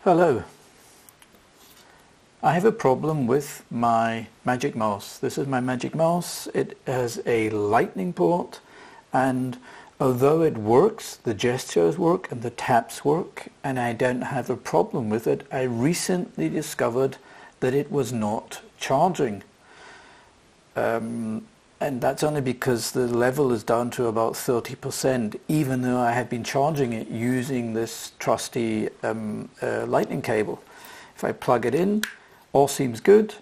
Hello. I have a problem with my Magic Mouse. This is my Magic Mouse. It has a lightning port, and although it works, the gestures work and the taps work, and I don't have a problem with it, I recently discovered that it was not charging. And that's only because the level is down to about 30%, even though I have been charging it using this trusty lightning cable. If I plug it in, all seems good.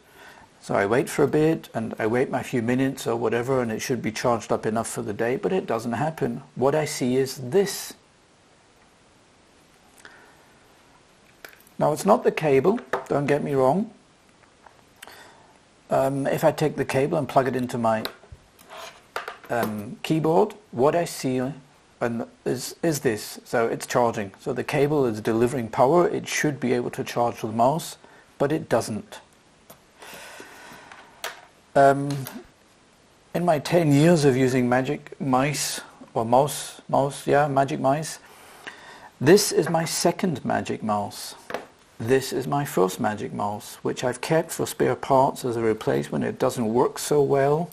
So I wait for a bit, and I wait my few minutes or whatever, and it should be charged up enough for the day, but it doesn't happen. What I see is this. Now, it's not the cable, don't get me wrong. If I take the cable and plug it into my keyboard, what I see is this. So it's charging. So the cable is delivering power. It should be able to charge the mouse, but it doesn't. In my 10 years of using Magic Mice, or Magic Mice, this is my second Magic Mouse. This is my first Magic Mouse, which I've kept for spare parts as a replacement. It doesn't work so well.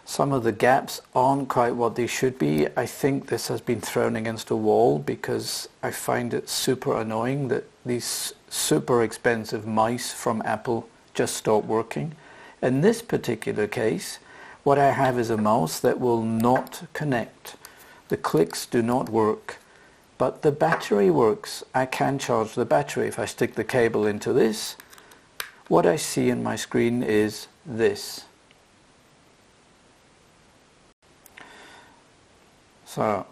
Some of the gaps aren't quite what they should be. I think this has been thrown against a wall because I find it super annoying that these super expensive mice from Apple just stop working. In this particular case, what I have is a mouse that will not connect. The clicks do not work, but the battery works. I can charge the battery. If I stick the cable into this, what I see in my screen is this. So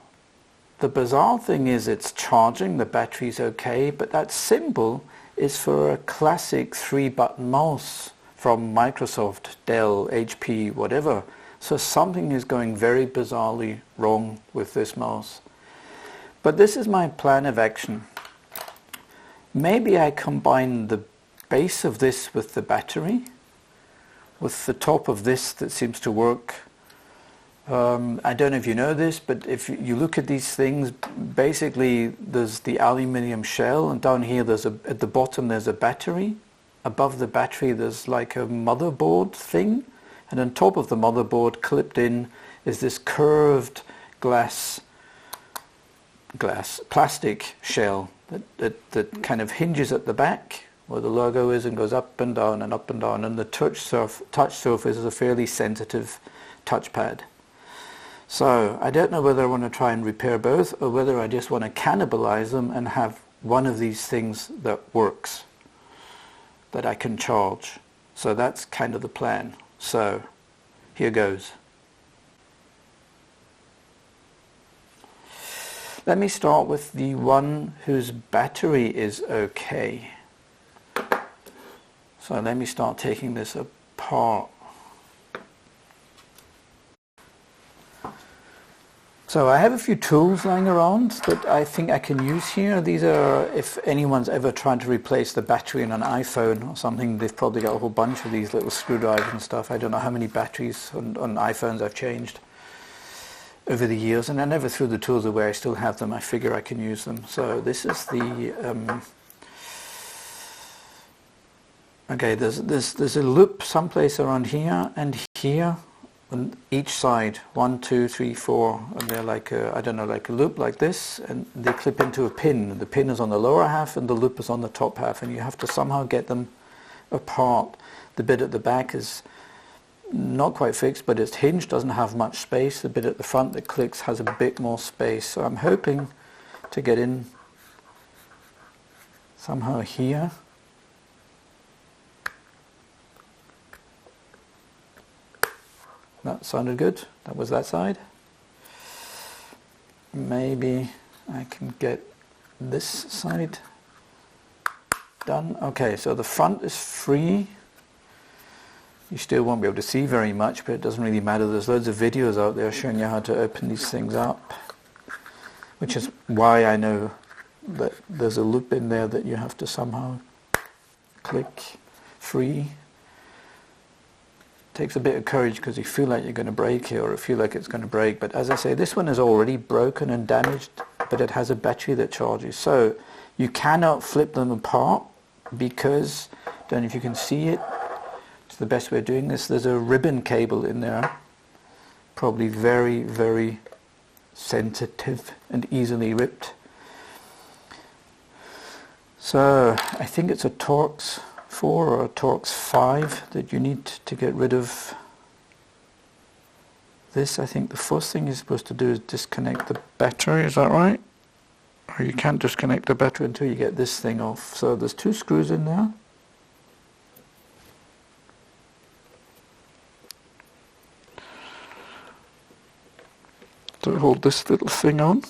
the bizarre thing is it's charging, the battery's okay, but that symbol is for a classic 3-button mouse from Microsoft, Dell, HP, whatever. So something is going very bizarrely wrong with this mouse. But this is my plan of action. Maybe I combine the base of this with the battery, with the top of this that seems to work. I don't know if you know this, but if you look at these things, basically there's the aluminium shell, and down here at the bottom there's a battery. Above the battery there's like a motherboard thing, and on top of the motherboard clipped in is this curved plastic shell that kind of hinges at the back where the logo is and goes up and down and up and down, and the touch surface is a fairly sensitive touchpad. So I don't know whether I want to try and repair both or whether I just want to cannibalize them and have one of these things that works, that I can charge. So that's kind of the plan. So here goes. Let me start with the one whose battery is okay. So let me start taking this apart. So I have a few tools lying around that I think I can use here. These are, if anyone's ever tried to replace the battery in an iPhone or something, they've probably got a whole bunch of these little screwdrivers and stuff. I don't know how many batteries on iPhones I've changed over the years, and I never threw the tools away. I still have them. I figure I can use them. So this is the okay, there's a loop someplace around here and here on each side. 1, 2, 3, 4, and they're like a, I don't know, like a loop like this, and they clip into a pin. The pin is on the lower half and the loop is on the top half, and you have to somehow get them apart. The bit at the back is not quite fixed, but it's hinged, doesn't have much space. The bit at the front that clicks has a bit more space. So I'm hoping to get in somehow here. That sounded good. That was that side. Maybe I can get this side done. Okay, so the front is free. You still won't be able to see very much, but it doesn't really matter. There's loads of videos out there showing you how to open these things up, which is why I know that there's a loop in there that you have to somehow click free. Takes a bit of courage because you feel like you're going to break it, or you feel like it's going to break. But as I say, this one is already broken and damaged, but it has a battery that charges. So You cannot flip them apart because, don't know if you can see it, it's the best way of doing this, there's a ribbon cable in there, probably very, very sensitive and easily ripped. So I think it's a Torx 4 or a Torx 5 that you need to get rid of this. I think the first thing you're supposed to do is disconnect the battery, is that right? Or you can't disconnect the battery until you get this thing off. So there's 2 screws in there. To hold this little thing on.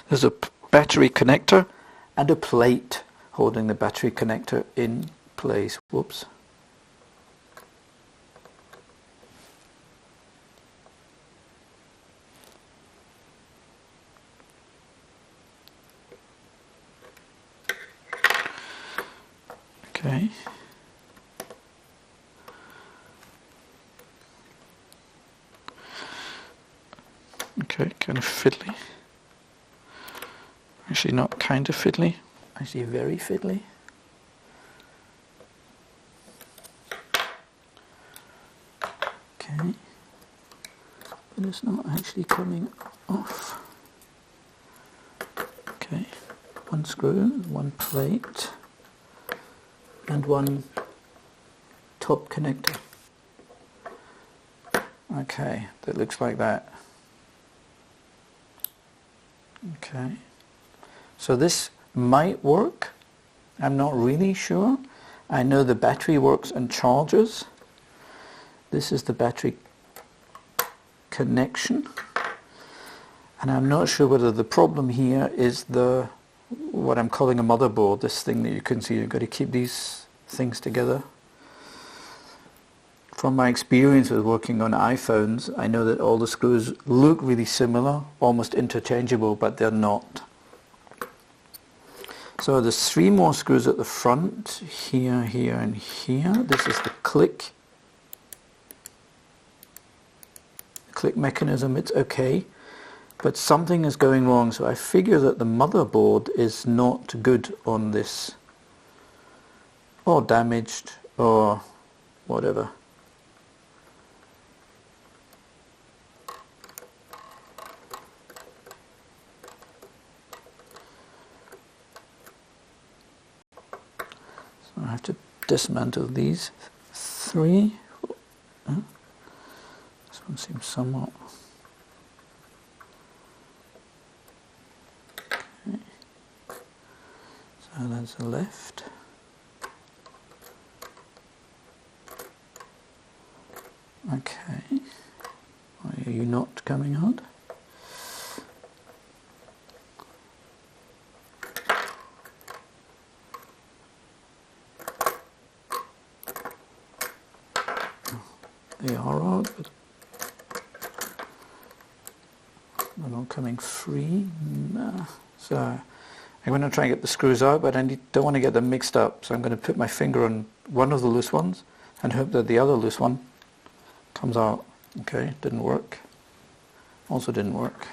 There's a battery connector and a plate holding the battery connector in place. Whoops. Okay. Okay, kind of fiddly. Actually not kind of fiddly, actually very fiddly. Okay, but it's not actually coming off. Okay, 1 screw, 1 plate, and 1 top connector. Okay, that looks like that. Okay, so this might work. I'm not really sure. I know the battery works and charges. This is the battery connection. And I'm not sure whether the problem here is what I'm calling a motherboard, this thing that you can see. You've got to keep these things together. From my experience with working on iPhones, I know that all the screws look really similar, almost interchangeable, but they're not. So there's 3 more screws at the front, here, here, and here. This is the click mechanism. It's okay, but something is going wrong. So I figure that the motherboard is not good on this, or damaged, or whatever. I have to dismantle these 3. This one seems somewhat... Okay. So that's the left. Okay. Are you not coming out? They are out, but they're not coming free. Nah. So I'm going to try and get the screws out, but I don't want to get them mixed up. So I'm going to put my finger on one of the loose ones and hope that the other loose one comes out. Okay, didn't work. Also didn't work.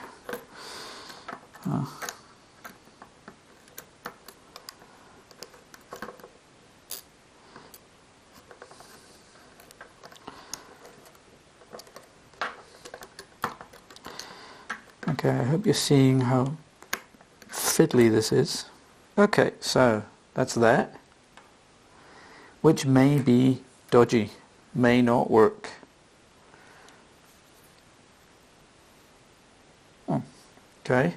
Okay, I hope you're seeing how fiddly this is. Okay, so that's that, which may be dodgy, may not work. Oh, okay.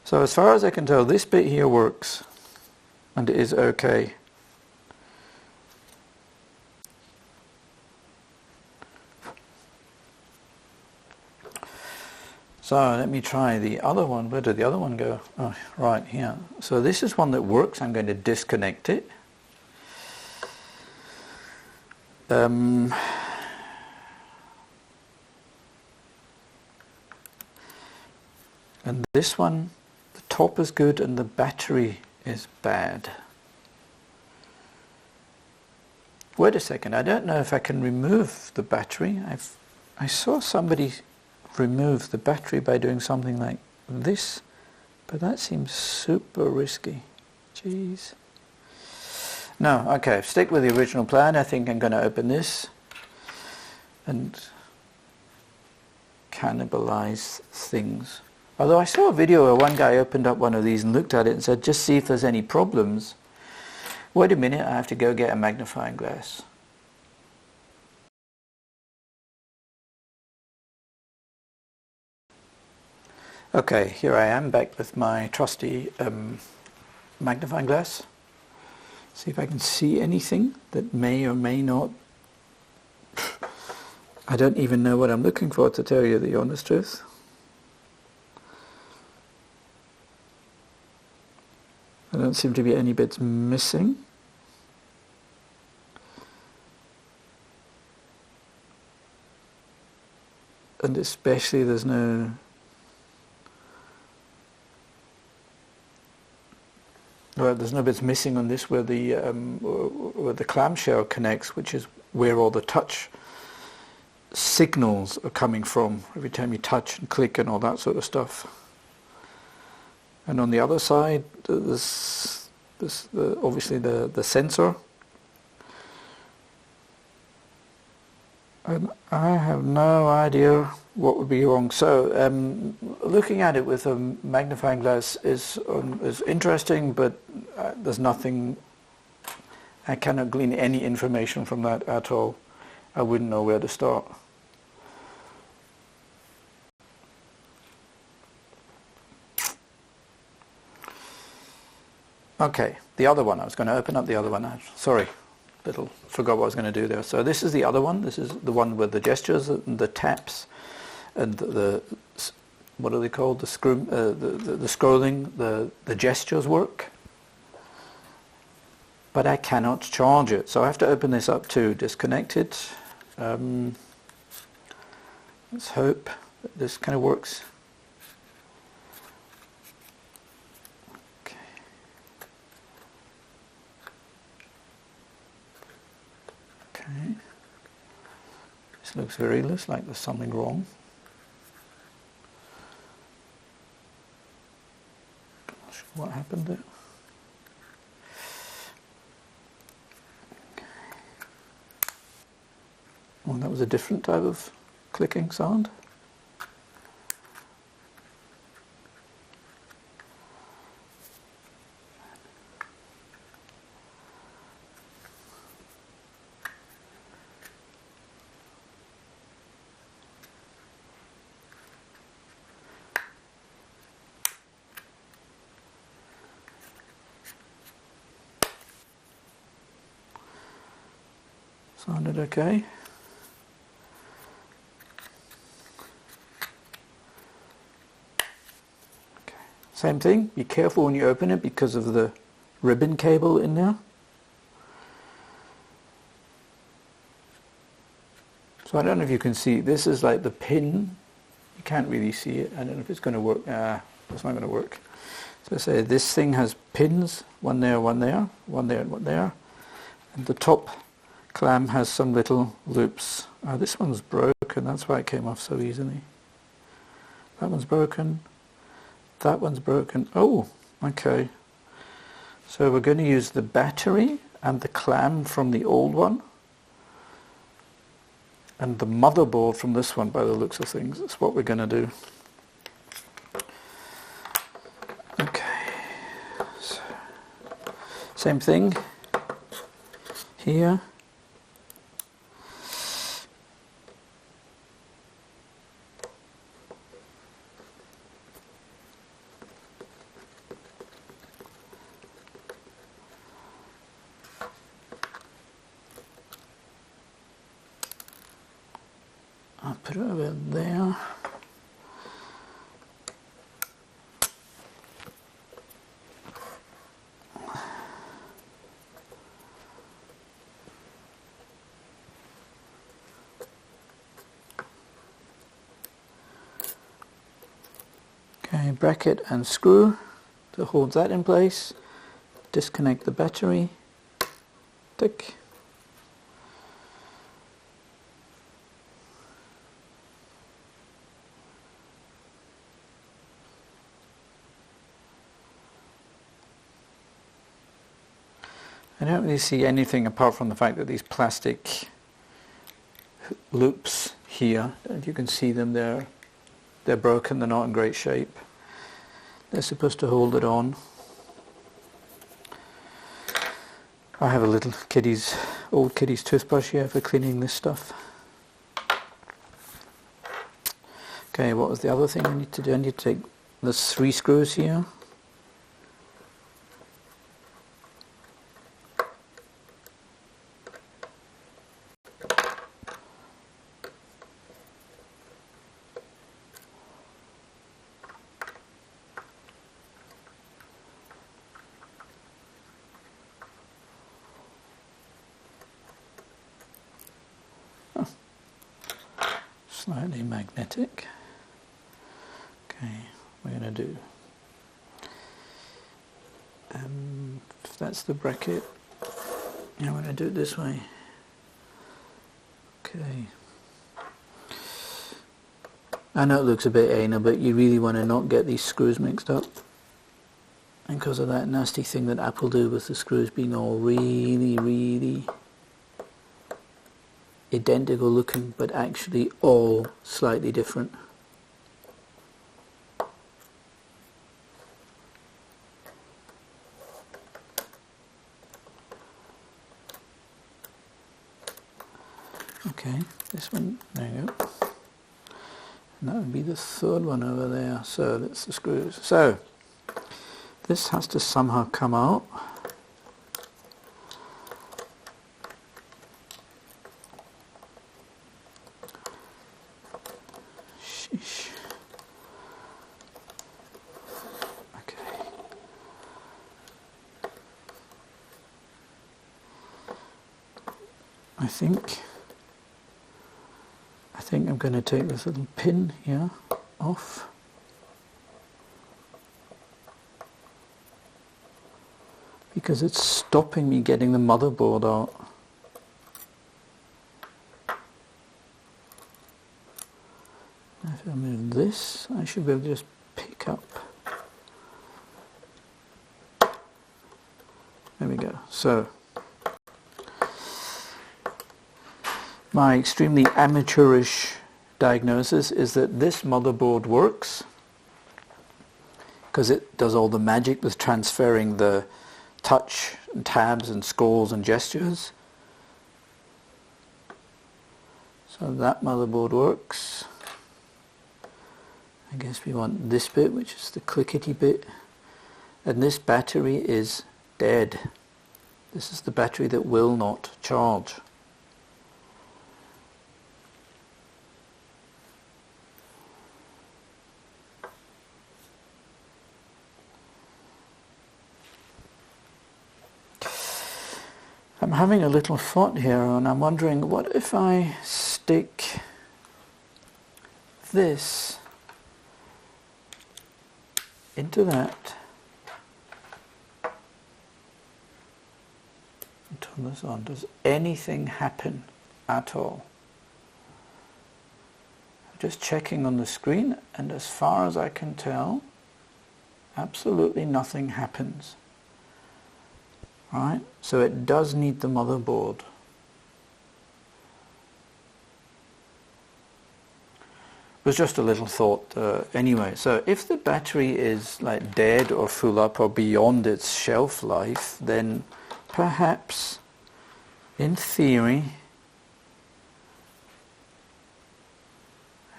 So as far as I can tell, this bit here works, and it is okay. So let me try the other one. Where did the other one go? Oh, right here. So this is one that works. I'm going to disconnect it. And this one, the top is good and the battery is bad. Wait a second. I don't know if I can remove the battery. I saw somebody remove the battery by doing something like this, but that seems super risky. Jeez. No, okay, stick with the original plan. I think I'm going to open this and cannibalize things. Although I saw a video where one guy opened up one of these and looked at it and said, just see if there's any problems. Wait a minute, I have to go get a magnifying glass. Okay, here I am back with my trusty magnifying glass. See if I can see anything that may or may not. I don't even know what I'm looking for, to tell you the honest truth. There don't seem to be any bits missing. And especially there's no... Well, there's no bits missing on this where the clamshell connects, which is where all the touch signals are coming from every time you touch and click and all that sort of stuff. And on the other side, there's obviously the sensor. And I have no idea what would be wrong. So looking at it with a magnifying glass is interesting, but there's nothing, I cannot glean any information from that at all. I wouldn't know where to start. Okay, the other one, I was going to open up the other one. Sorry, forgot what I was going to do there. So this is the other one. This is the one with the gestures and the taps and the what are they called? The scrolling, the gestures work. But I cannot charge it, so I have to open this up too. Disconnect it. Let's hope that this kind of works. Okay. This looks like there's something wrong. Not sure what happened there. Well, that was a different type of clicking sound. Sounded okay. Same thing, be careful when you open it because of the ribbon cable in there. So I don't know if you can see, this is like the pin. You can't really see it. I don't know if it's going to work. It's not going to work. So I say this thing has pins, one there, one there, one there, and one there. And the top clam has some little loops. This one's broken, that's why it came off so easily. That one's broken. That one's broken. Oh, okay. So we're going to use the battery and the clam from the old one and the motherboard from this one by the looks of things. That's what we're going to do. Okay. So, same thing here. I'll put it over there. Okay, bracket and screw to hold that in place. Disconnect the battery. Tick. I don't really see anything apart from the fact that these plastic loops here, you can see them there, they're broken, they're not in great shape. They're supposed to hold it on. I have a little old kiddie's toothbrush here for cleaning this stuff. Okay, what was the other thing I need to do? I need to take, there's 3 screws here. Slightly magnetic. Okay, we're going to do, if that's the bracket, I'm going to do it this way. Okay. I know it looks a bit anal, but you really want to not get these screws mixed up. And because of that nasty thing that Apple do with the screws being all really identical looking, but actually all slightly different. Okay, this one, there you go. And that would be the 3rd one over there. So that's the screws. So this has to somehow come out. Sheesh. Okay. I think I'm going to take this little pin here off. Because it's stopping me getting the motherboard out. If I move this, I should be able to just pick up. There we go. So, my extremely amateurish diagnosis is that this motherboard works because it does all the magic with transferring the touch and tabs and scrolls and gestures. So that motherboard works. I guess we want this bit, which is the clickety bit, and this battery is dead. This is the battery that will not charge. I'm having a little thought here, and I'm wondering, what if I stick this into that and turn this on? Does anything happen at all? I'm just checking on the screen, and as far as I can tell, absolutely nothing happens. Right, so it does need the motherboard. It was just a little thought anyway. So if the battery is like dead or full up or beyond its shelf life, then perhaps, in theory,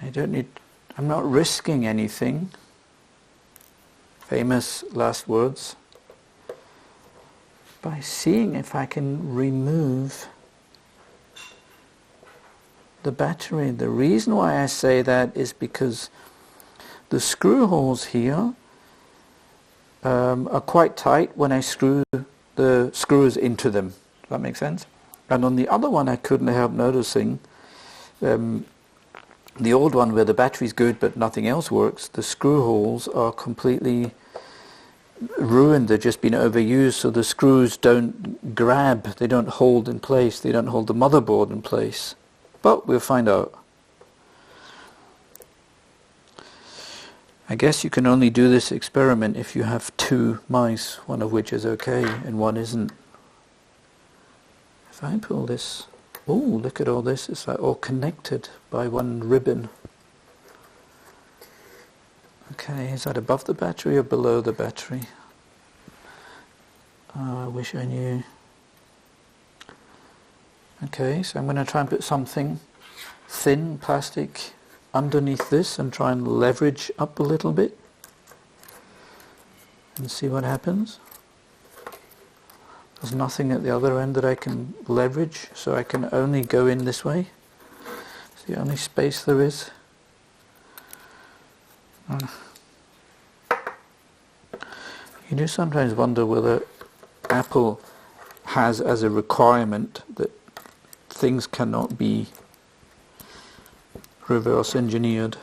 I'm not risking anything. Famous last words. By seeing if I can remove the battery. The reason why I say that is because the screw holes here are quite tight when I screw the screws into them. Does that make sense? And on the other one I couldn't help noticing, the old one where the battery's good but nothing else works, the screw holes are completely ruined. They've just been overused, so the screws don't grab, they don't hold in place, they don't hold the motherboard in place. But we'll find out. I guess you can only do this experiment if you have 2 mice, one of which is okay and one isn't. if I pull this, oh, look at all this, it's like all connected by one ribbon. Okay, is that above the battery or below the battery? I wish I knew. Okay, so I'm going to try and put something thin plastic underneath this and try and leverage up a little bit and see what happens. There's nothing at the other end that I can leverage, so I can only go in this way. It's the only space there is. You do sometimes wonder whether Apple has as a requirement that things cannot be reverse engineered.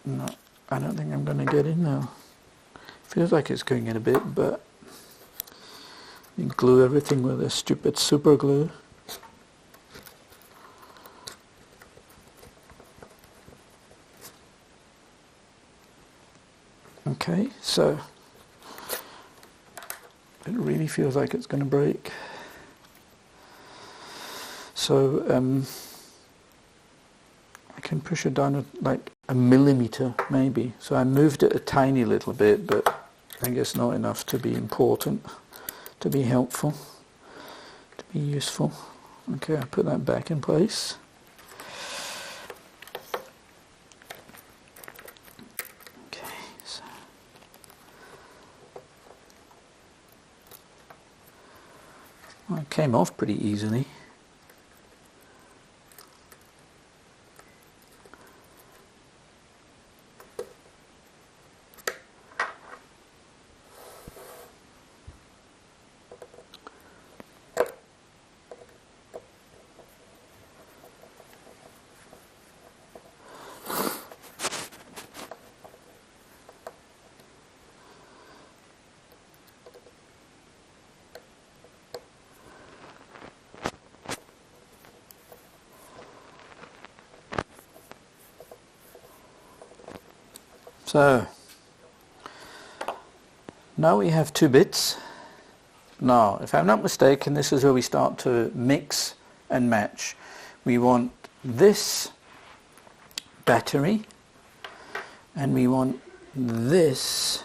No, I don't think I'm going to get in now. Feels like it's going in a bit, but you glue everything with a stupid super glue. Okay, so it really feels like it's going to break. So I can push it down like a millimeter maybe. So I moved it a tiny little bit, but I guess not enough to be important, to be helpful, to be useful. Okay, I put that back in place. Well, it came off pretty easily. So now we have 2 bits. Now, if I'm not mistaken, this is where we start to mix and match. We want this battery and we want this.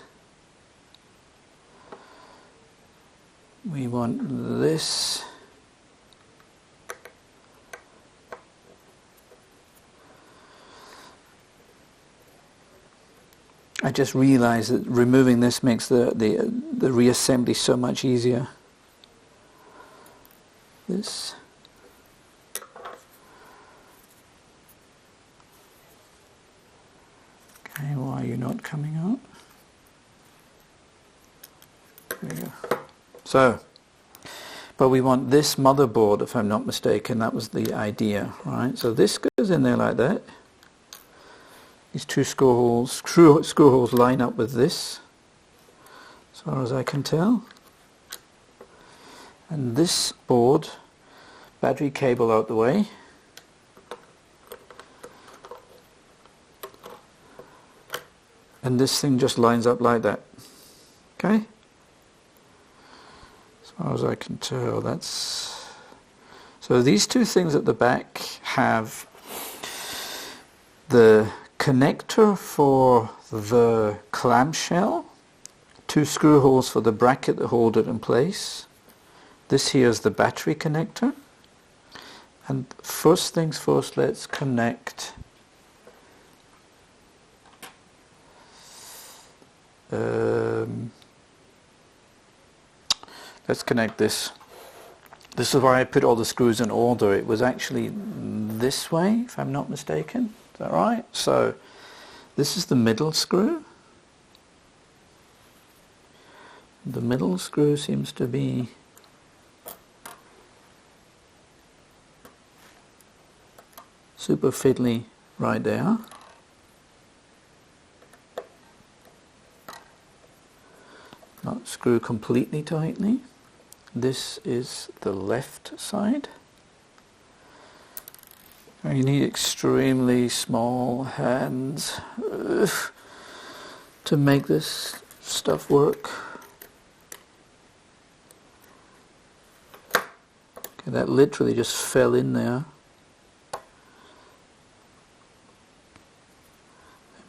We want this. I just realized that removing this makes the reassembly so much easier. This. Okay, why are you not coming out? There you go. So, but we want this motherboard, if I'm not mistaken. That was the idea, right? So this goes in there like that. These 2 screw holes line up with this, as far as I can tell. And this board, battery cable out the way. And this thing just lines up like that. Okay? As far as I can tell, that's... So these 2 things at the back have the connector for the clamshell, 2 screw holes for the bracket that hold it in place. This here is the battery connector. And first things first, let's connect let's connect this. This is where I put all the screws in order. It was actually this way, if I'm not mistaken. Is that right? So this is the middle screw. The middle screw seems to be super fiddly right there. Not screw completely tightly. This is the left side. You need extremely small hands to make this stuff work. That literally just fell in there.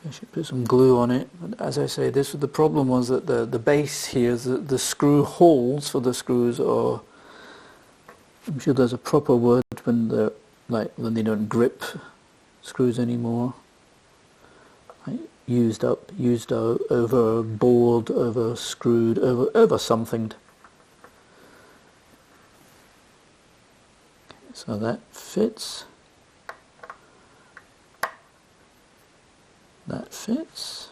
Maybe I should put some glue on it. But as I say, this was the problem, was that the base here, the screw holes for the screws are, I'm sure there's a proper word when they're when they don't grip screws anymore. Like used up, used out, overboard, over screwed, over something. So that fits. That fits.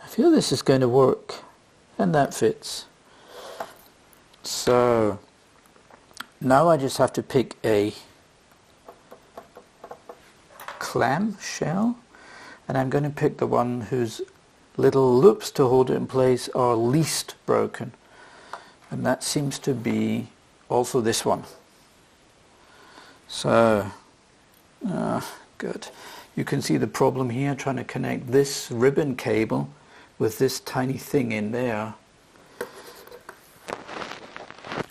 I feel this is going to work, and that fits. So now I just have to pick a clam shell, and I'm going to pick the one whose little loops to hold it in place are least broken, and that seems to be also this one. So good. You can see the problem here, trying to connect this ribbon cable with this tiny thing in there.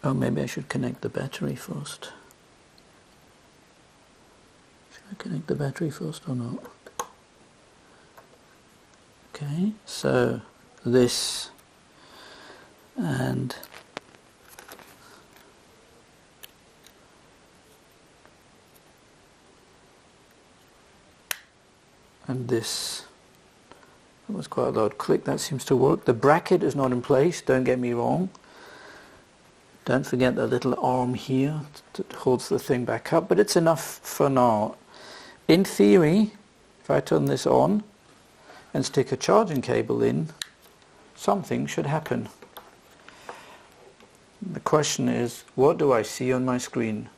Oh, maybe I should connect the battery first. Should I connect the battery first or not? Okay, so this and this. That was quite a loud click. That seems to work. The bracket is not in place, don't get me wrong. Don't forget the little arm here that holds the thing back up, but it's enough for now. In theory, if I turn this on and stick a charging cable in, something should happen. The question is, what do I see on my screen?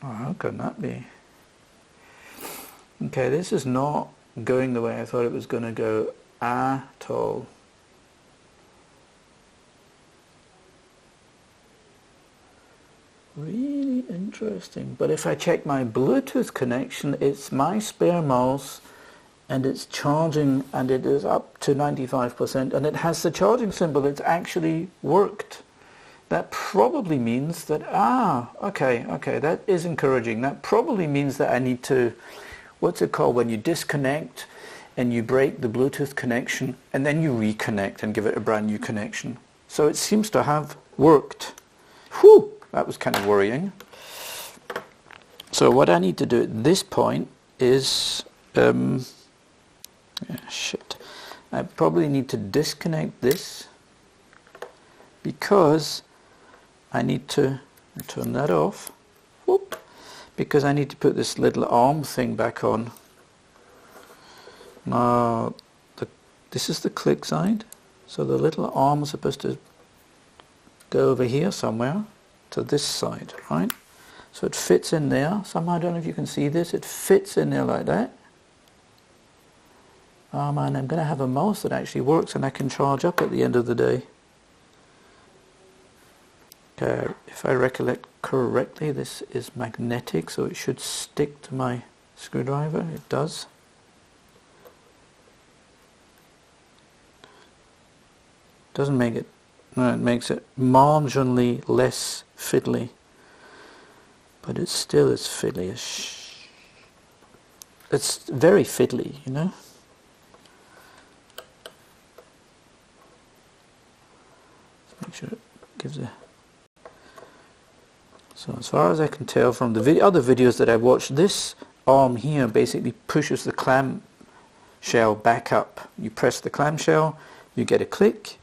Oh, how can that be? Okay, this is not going the way I thought it was going to go at all. Really interesting. But if I check my Bluetooth connection, it's my spare mouse and it's charging, and it is up to 95%, and it has the charging symbol. It's actually worked. That probably means that, okay, that is encouraging. That probably means that I need to, what's it called, when you disconnect and you break the Bluetooth connection and then you reconnect and give it a brand new connection. So it seems to have worked. Whew, that was kind of worrying. So what I need to do at this point is, I probably need to disconnect this, because I need to turn that off. Whoop. Because I need to put this little arm thing back on. Now, this is the click side, so the little arm is supposed to go over here somewhere to this side, right? So it fits in there. Somehow, I don't know if you can see this, it fits in there like that. Oh man, I'm going to have a mouse that actually works and I can charge up at the end of the day. If I recollect correctly, this is magnetic, so it should stick to my screwdriver. It does. Doesn't make it, no, it makes it marginally less fiddly, but it still is fiddly. It's very fiddly, you know. Let's make sure it gives a. So as far as I can tell from the other videos that I watched, this arm here basically pushes the clamshell back up. You press the clamshell, you get a click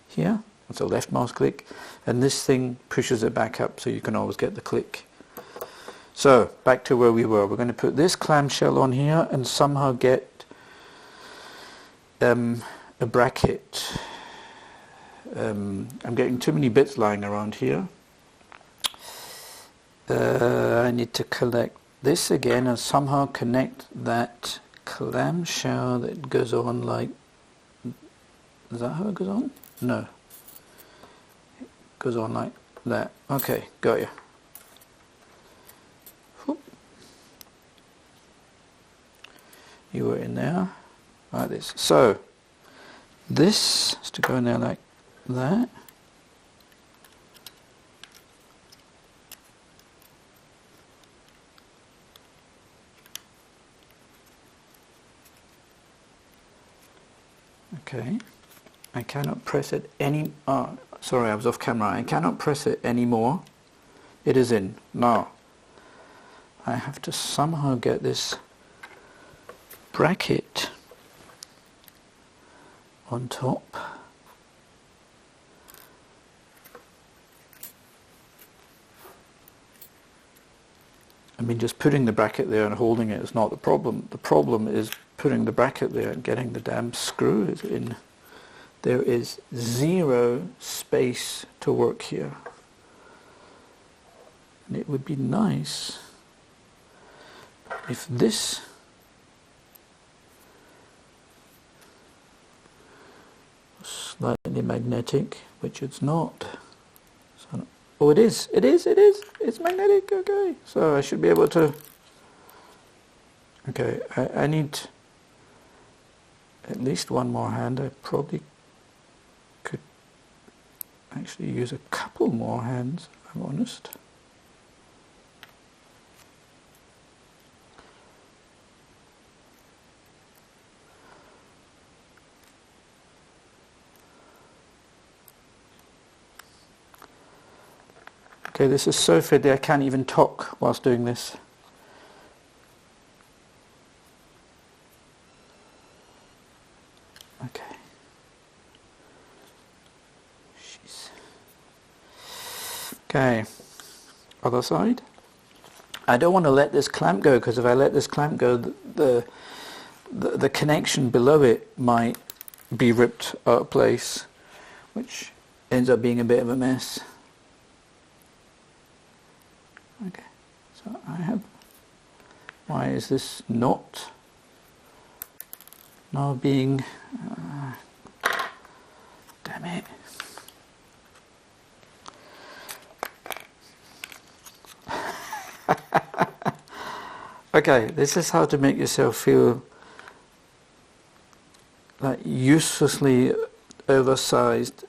here, that's a left mouse click, and this thing pushes it back up so you can always get the click. So back to where we were. We're going to put this clamshell on here and somehow get a bracket. I'm getting too many bits lying around here. I need to collect this again and somehow connect that clamshell that goes on like, is that how it goes on? No. It goes on like that. Okay, got you. Whoop. You were in there, like this. So this is to go in there like that. Okay, I cannot press it any, sorry, I was off camera. I cannot press it anymore. It is in. Now, I have to somehow get this bracket on top. I mean, just putting the bracket there and holding it is not the problem. The problem is putting the bracket there and getting the damn screw in. There is zero space to work here. And it would be nice if this was slightly magnetic, which it's not. So, oh, it is. It's magnetic. Okay, so I should be able to. Okay, I need at least one more hand. I probably could actually use a couple more hands, if I'm honest. Okay, this is so fiddly I can't even talk whilst doing this. Okay. Jeez. Okay, other side. I don't want to let this clamp go, because if I let this clamp go, the connection below it might be ripped out of place, which ends up being a bit of a mess. Okay, so I have, why is this not now being, damn it. Okay, this is how to make yourself feel like uselessly oversized,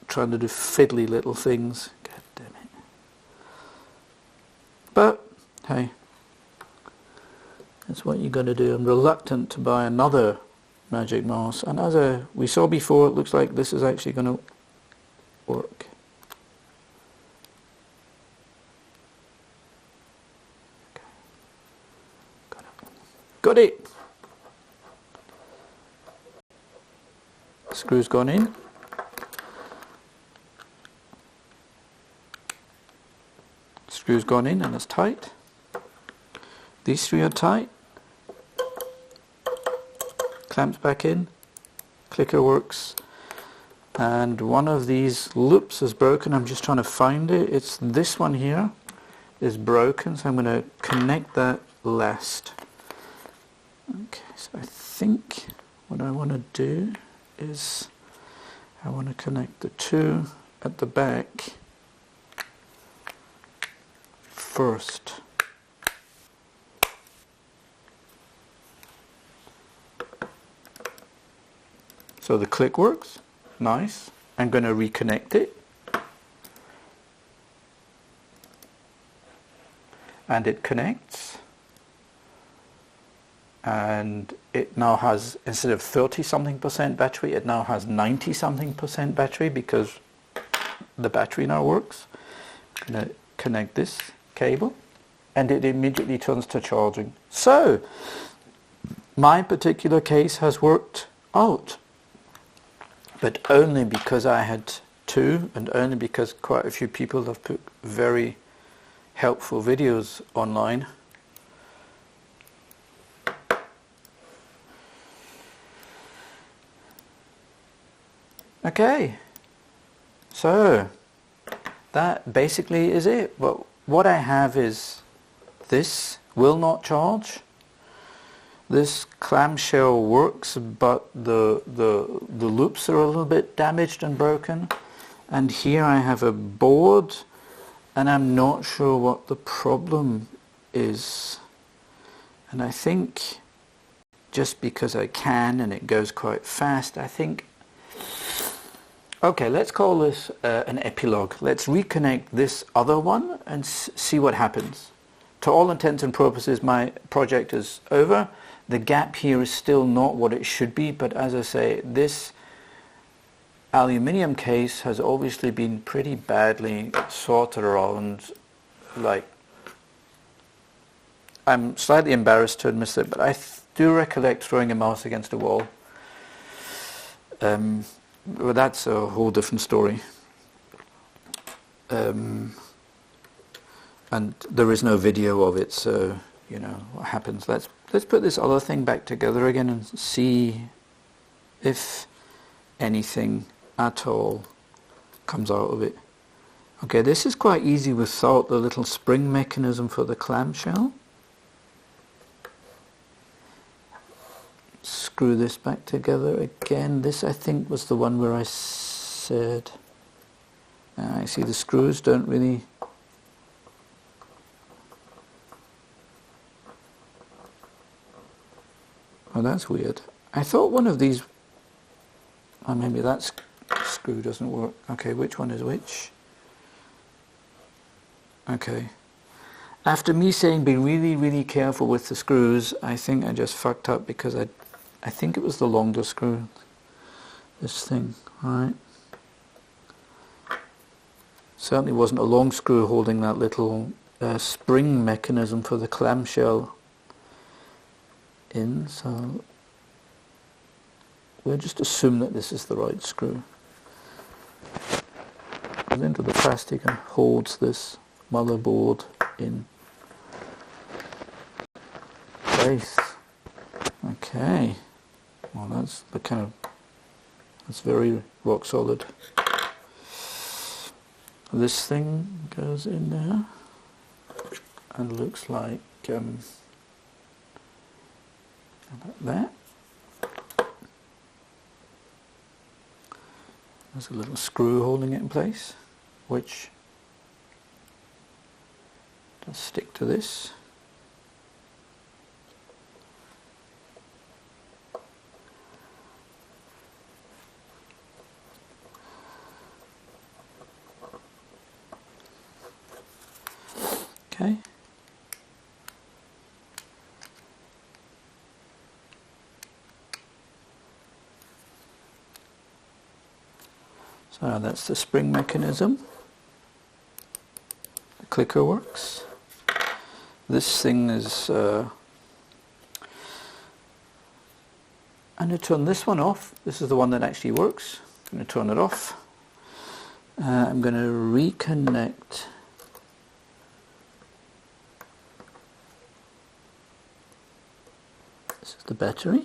trying to do fiddly little things. God damn it. But, hey, that's what you got to do. I'm reluctant to buy another Magic Mouse, and as we saw before, it looks like this is actually going to work. Okay. Got it! Screw's gone in. Screw's gone in and it's tight. These three are tight. Clamps back in. Clicker works. And one of these loops is broken. I'm just trying to find it. It's this one here is broken, so I'm going to connect that last. Okay, so I think what I want to do is I want to connect the two at the back first. So the click works, nice. I'm going to reconnect it. And it connects. And it now has, instead of 30-something% battery, it now has 90-something% battery because the battery now works. I'm going to connect this cable and it immediately turns to charging. So my particular case has worked out, but only because I had two, and only because quite a few people have put very helpful videos online. Okay, so that basically is it. But what I have is this will not charge. This clamshell works, but the loops are a little bit damaged and broken. And here I have a board, and I'm not sure what the problem is, and I think just because I can and it goes quite fast, I think, okay, let's call this an epilogue. Let's reconnect this other one and see what happens. To all intents and purposes, my project is over. The gap here is still not what it should be, but as I say, this aluminium case has obviously been pretty badly sorted around. Like, I'm slightly embarrassed to admit it, but I do recollect throwing a mouse against a wall. But that's a whole different story. And there is no video of it, so you know what happens. Let's put this other thing back together again and see if anything at all comes out of it. Okay, this is quite easy without the little spring mechanism for the clamshell. Screw this back together again. This, I think, was the one where I said, I see the screws don't really, oh, that's weird. I thought one of these, oh, maybe that screw doesn't work. Okay, which one is which? Okay. After me saying be really, really careful with the screws, I think I just fucked up because I think it was the longer screw, this thing, right? Certainly wasn't a long screw holding that little spring mechanism for the clamshell in, so we'll just assume that this is the right screw. Goes into the plastic and holds this motherboard in place. Okay, well that's the kind of, that's very rock solid. This thing goes in there and looks like that. There's a little screw holding it in place, which does stick to this. Okay. So that's the spring mechanism. The clicker works. This thing is, I'm going to turn this one off. This is the one that actually works. I'm going to turn it off. I'm going to reconnect this is the battery.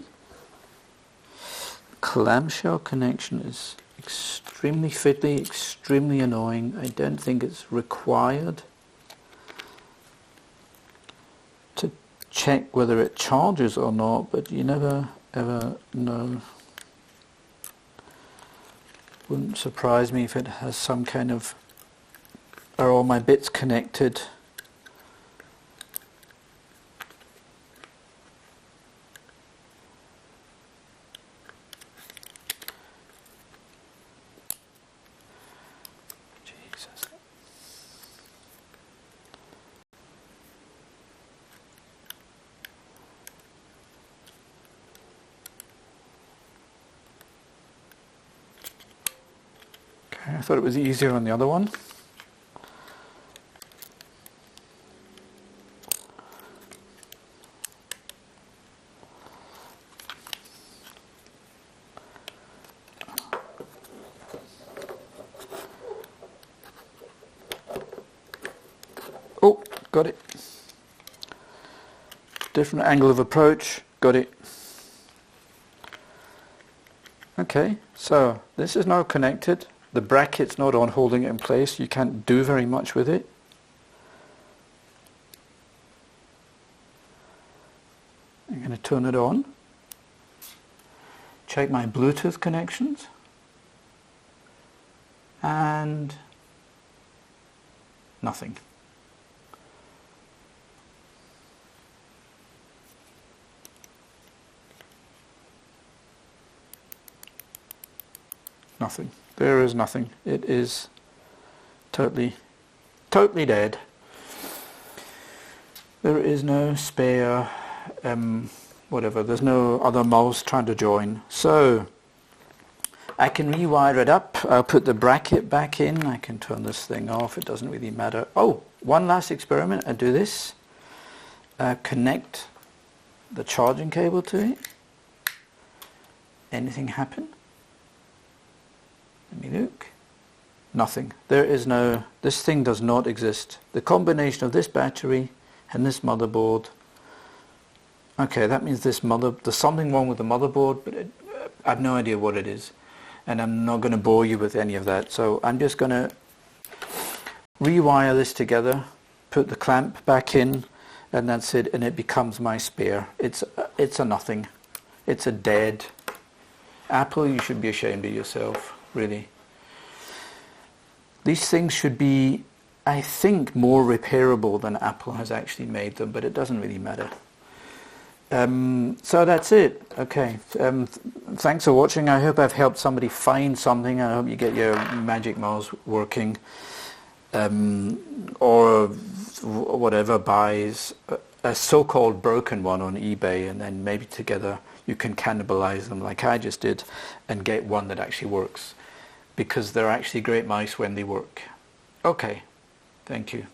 Clamshell connection is extremely fiddly, extremely annoying. I don't think it's required to check whether it charges or not, but you never ever know. Wouldn't surprise me if it has some kind of, are all my bits connected? Jesus. Okay, I thought it was easier on the other one. Oh, got it. Different angle of approach, got it. Okay, so this is now connected. The bracket's not on holding it in place. You can't do very much with it. I'm going to turn it on. Check my Bluetooth connections. And nothing. nothing. There is nothing. It is totally dead. There is no spare, whatever. There's no other mouse trying to join. So I can rewire it up. I'll put the bracket back in. I can turn this thing off. It doesn't really matter. Oh, one last experiment. I do this. Connect the charging cable to it. Anything happen? Let me look. Nothing. There is no, this thing does not exist. The combination of this battery and this motherboard. Okay, that means there's something wrong with the motherboard, but I have no idea what it is. And I'm not going to bore you with any of that. So I'm just going to rewire this together, put the clamp back in, and that's it, and it becomes my spare. It's a nothing. It's a dead. Apple, you should be ashamed of yourself, really. These things should be, I think, more repairable than Apple has actually made them, but it doesn't really matter. So that's it. Okay. Thanks for watching. I hope I've helped somebody find something. I hope you get your Magic Mouse working. Or whatever, buys a so-called broken one on eBay, and then maybe together you can cannibalize them like I just did and get one that actually works, because they're actually great mice when they work. Okay, thank you.